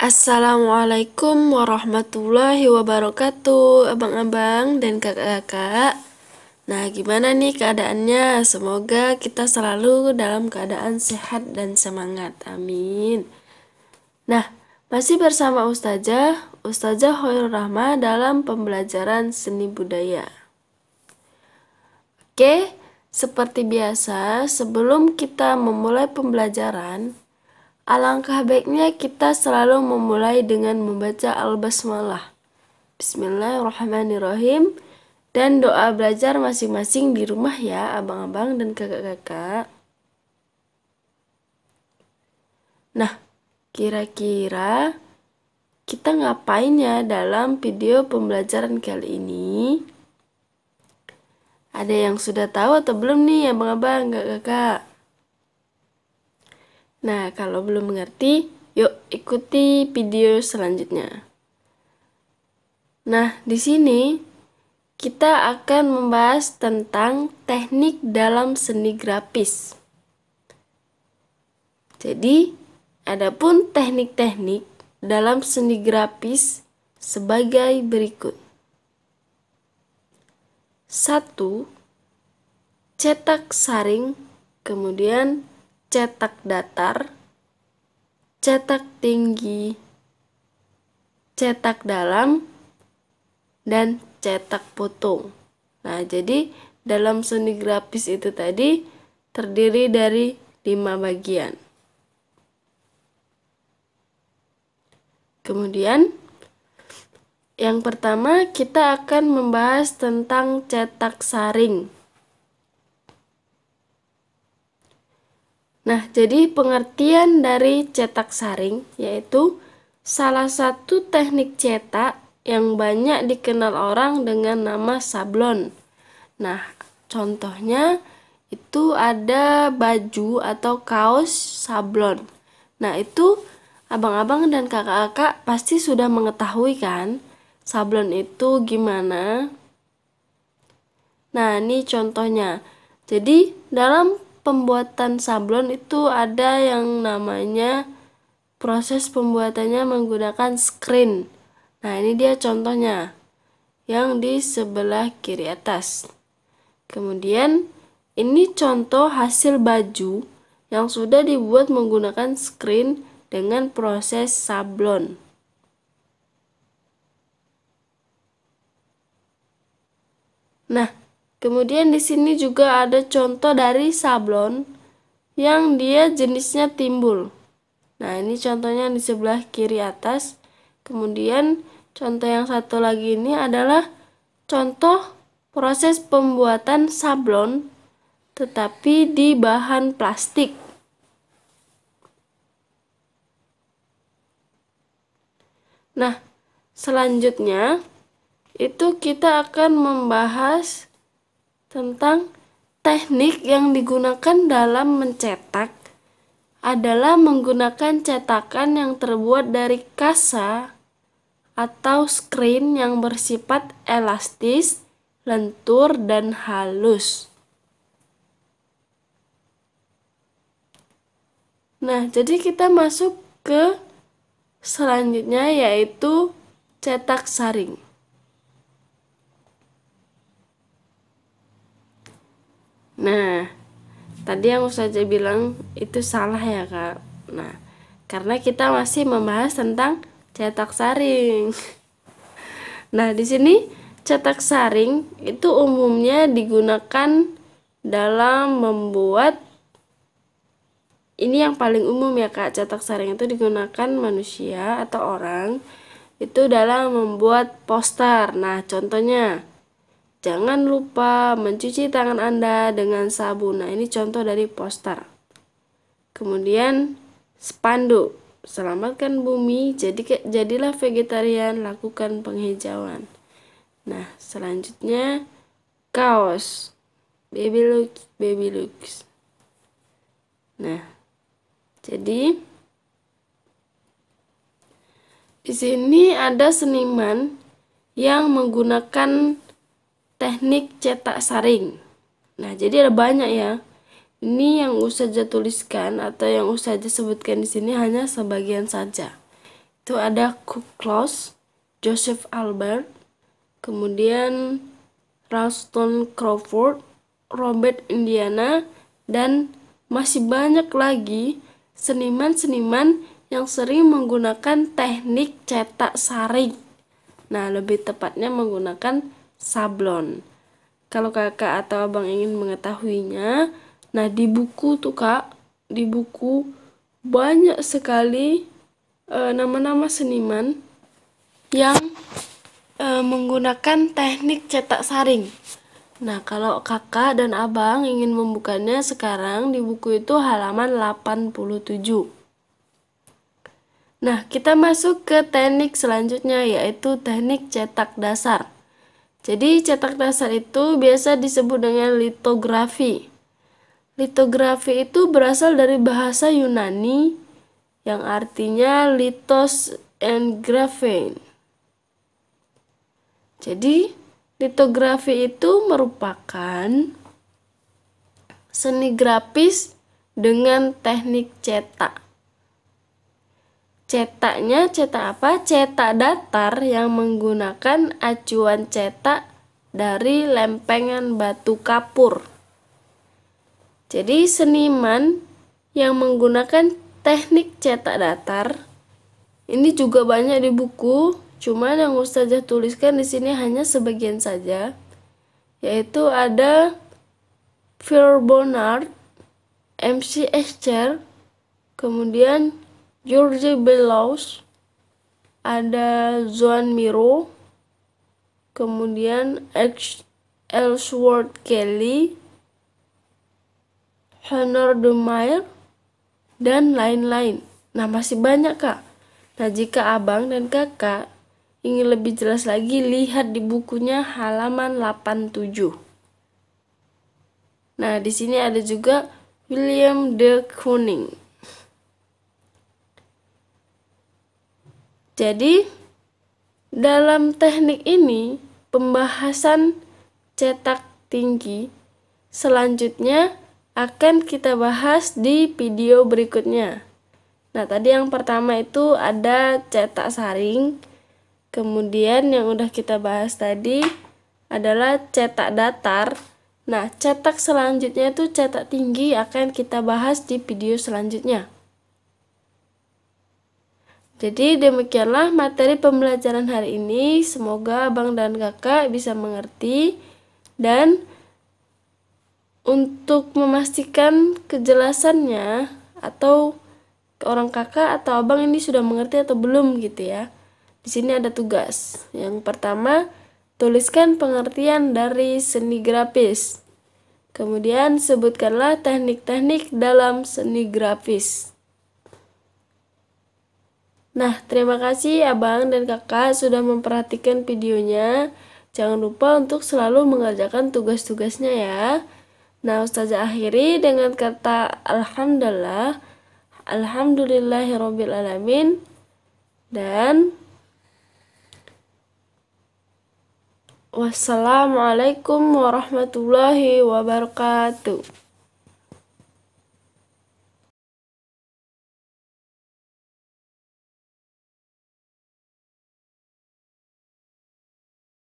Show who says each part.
Speaker 1: Assalamualaikum warahmatullahi wabarakatuh, abang-abang dan kakak-kakak. Nah, gimana nih keadaannya? Semoga kita selalu dalam keadaan sehat dan semangat. Amin. Nah, masih bersama Ustazah Hoirul Rahma dalam pembelajaran seni budaya. Oke, seperti biasa, sebelum kita memulai pembelajaran, alangkah baiknya kita selalu memulai dengan membaca Al-Basmalah. Bismillahirrahmanirrahim. Dan doa belajar masing-masing di rumah ya, abang-abang dan kakak-kakak. Nah, kira-kira kita ngapain ya dalam video pembelajaran kali ini? Ada yang sudah tahu atau belum nih, abang-abang, kakak-kakak? Nah, kalau belum mengerti, yuk ikuti video selanjutnya. Nah, di sini kita akan membahas tentang teknik dalam seni grafis. Jadi, adapun teknik-teknik dalam seni grafis sebagai berikut. 1. Cetak saring, kemudian cetak datar, cetak tinggi, cetak dalam, dan cetak potong. Nah, jadi dalam seni grafis itu tadi terdiri dari 5 bagian. Kemudian yang pertama kita akan membahas tentang cetak saring. Nah, jadi pengertian dari cetak saring yaitu salah satu teknik cetak yang banyak dikenal orang dengan nama sablon. Nah, contohnya itu ada baju atau kaos sablon. Nah, itu abang-abang dan kakak-kakak pasti sudah mengetahui kan sablon itu gimana? Nah, ini contohnya. Jadi, dalam pembuatan sablon itu ada yang namanya proses pembuatannya menggunakan screen. Nah, ini dia contohnya yang di sebelah kiri atas. Kemudian ini contoh hasil baju yang sudah dibuat menggunakan screen dengan proses sablon. Nah, kemudian di sini juga ada contoh dari sablon yang dia jenisnya timbul. Nah, ini contohnya di sebelah kiri atas. Kemudian contoh yang satu lagi ini adalah contoh proses pembuatan sablon tetapi di bahan plastik. Nah, selanjutnya itu kita akan membahas tentang teknik yang digunakan dalam mencetak adalah menggunakan cetakan yang terbuat dari kasa atau screen yang bersifat elastis, lentur, dan halus. Nah, jadi kita masuk ke selanjutnya yaitu cetak saring. Nah, tadi yang Ustazah bilang itu salah ya, Kak. Nah, karena kita masih membahas tentang cetak saring. Nah, di sini cetak saring itu umumnya digunakan dalam membuat, ini yang paling umum ya, Kak. Cetak saring itu digunakan manusia atau orang itu dalam membuat poster. Nah, contohnya jangan lupa mencuci tangan Anda dengan sabun. Nah, ini contoh dari poster. Kemudian spanduk, selamatkan bumi, jadilah vegetarian, lakukan penghijauan. Nah, selanjutnya kaos, baby looks. Nah, jadi di sini ada seniman yang menggunakan teknik cetak saring. Nah, jadi ada banyak ya. Ini yang Ustazah tuliskan atau yang Ustazah sebutkan di sini hanya sebagian saja. Itu ada Cook Close, Joseph Albert, kemudian Ralston Crawford, Robert Indiana, dan masih banyak lagi seniman-seniman yang sering menggunakan teknik cetak saring. Nah, lebih tepatnya menggunakan sablon. Kalau kakak atau abang ingin mengetahuinya, nah di buku tuh kak, di buku banyak sekali nama-nama seniman yang menggunakan teknik cetak saring. Nah, kalau kakak dan abang ingin membukanya sekarang di buku itu halaman 87. Nah, kita masuk ke teknik selanjutnya yaitu teknik cetak dasar. Jadi, cetak dasar itu biasa disebut dengan litografi. Litografi itu berasal dari bahasa Yunani yang artinya litos and graphein. Jadi, litografi itu merupakan seni grafis dengan teknik cetak. Cetaknya cetak apa? Cetak datar yang menggunakan acuan cetak dari lempengan batu kapur. Jadi seniman yang menggunakan teknik cetak datar ini juga banyak di buku, cuman yang Ustazah tuliskan di sini hanya sebagian saja, yaitu ada Pierre Bonnard, MC Escher, kemudian George Bellows, ada Joan Miro, kemudian Ellsworth Kelly, Honor de Maier, dan lain-lain. Nah, masih banyak kak. Nah, jika abang dan kakak ingin lebih jelas lagi, lihat di bukunya halaman 87. Nah, di sini ada juga William de Kooning. Jadi, dalam teknik ini, pembahasan cetak tinggi selanjutnya akan kita bahas di video berikutnya. Nah, tadi yang pertama itu ada cetak saring. Kemudian yang udah kita bahas tadi adalah cetak datar. Nah, cetak selanjutnya itu cetak tinggi akan kita bahas di video selanjutnya. Jadi demikianlah materi pembelajaran hari ini. Semoga abang dan kakak bisa mengerti. Dan untuk memastikan kejelasannya atau orang kakak atau abang ini sudah mengerti atau belum gitu ya. Di sini ada tugas. Yang pertama, tuliskan pengertian dari seni grafis. Kemudian sebutkanlah teknik-teknik dalam seni grafis. Nah, terima kasih abang dan kakak sudah memperhatikan videonya. Jangan lupa untuk selalu mengerjakan tugas-tugasnya ya. Nah, Ustazah akhiri dengan kata alhamdulillah, alhamdulillahirobbilalamin, dan wassalamualaikum warahmatullahi wabarakatuh.